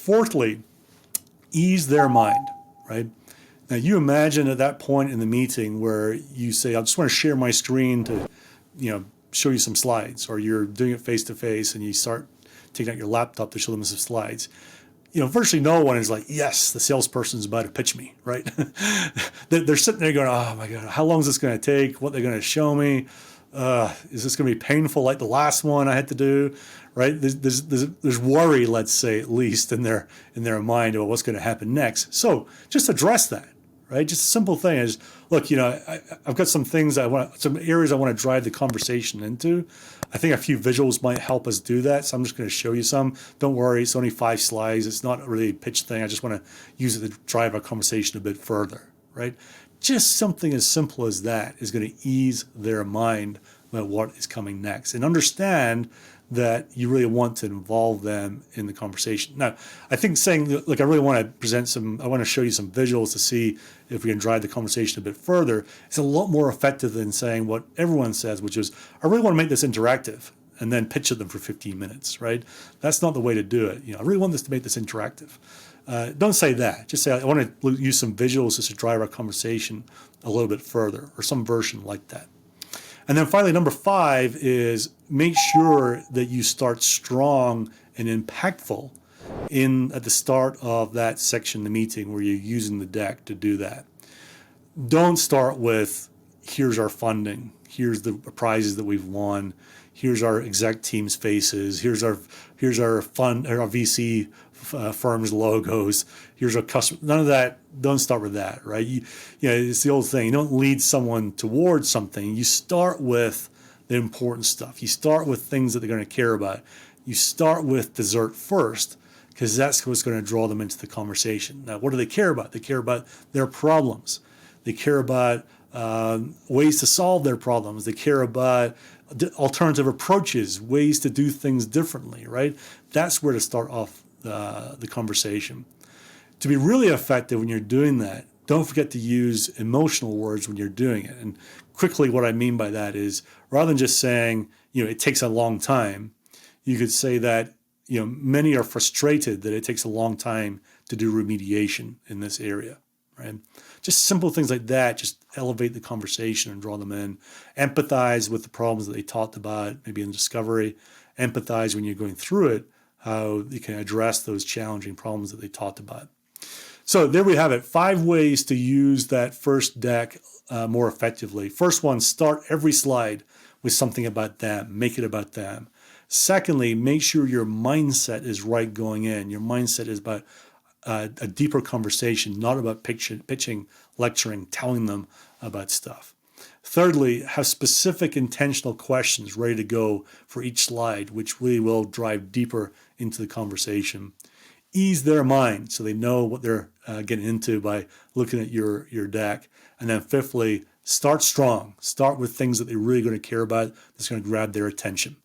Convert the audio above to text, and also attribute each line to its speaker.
Speaker 1: Fourthly, ease their mind, right? Now you imagine at that point in the meeting where you say, I just want to share my screen to, show you some slides, or you're doing it face to face and you start taking out your laptop to show them some slides. Virtually no one is like, yes, the salesperson's about to pitch me, right? They're sitting there going, oh my God, how long is this going to take? What they're going to show me? Is this going to be painful like the last one I had to do, right? There's worry, let's say, at least in their mind about what's going to happen next. So just address that, right? Just a simple thing is, look, I've got some things some areas I want to drive the conversation into. I think a few visuals might help us do that. So I'm just going to show you some. Don't worry, it's only 5 slides. It's not really a pitch thing. I just want to use it to drive our conversation a bit further, right? Just something as simple as that is going to ease their mind about what is coming next, and understand that you really want to involve them in the conversation. Now, I think saying, look, I really want to show you some visuals to see if we can drive the conversation a bit further, is a lot more effective than saying what everyone says, which is, I really want to make this interactive, and then pitch at them for 15 minutes, right? That's not the way to do it. I really want this to make this interactive. Don't say that. Just say, I want to use some visuals just to drive our conversation a little bit further, or some version like that. And then finally, number 5 is make sure that you start strong and impactful at the start of that section of the meeting where you're using the deck to do that. Don't start with, here's our funding, here's the prizes that we've won, here's our exec team's faces, here's our fund, or our VC firm's logos, here's our customer. None of that. Don't start with that, right? It's the old thing. You don't lead someone towards something. You start with the important stuff. You start with things that they're going to care about. You start with dessert first, because that's what's going to draw them into the conversation. Now, what do they care about? They care about their problems. They care about ways to solve their problems. They care about alternative approaches, ways to do things differently, right? That's where to start off the conversation. To be really effective when you're doing that, don't forget to use emotional words when you're doing it. And quickly, what I mean by that is, rather than just saying, it takes a long time, you could say that, many are frustrated that it takes a long time to do remediation in this area, right? Just simple things like that just elevate the conversation and draw them in. Empathize with the problems that they talked about, maybe in discovery. Empathize when you're going through it, how you can address those challenging problems that they talked about. So there we have it, 5 ways to use that first deck more effectively. First one, start every slide with something about them, make it about them. Secondly, make sure your mindset is right going in. Your mindset is about a deeper conversation, not about pitching, lecturing, telling them about stuff. Thirdly, have specific intentional questions ready to go for each slide, which really will drive deeper into the conversation. Ease their mind so they know what they're getting into by looking at your deck. And then fifthly, start strong. Start with things that they're really going to care about, that's going to grab their attention.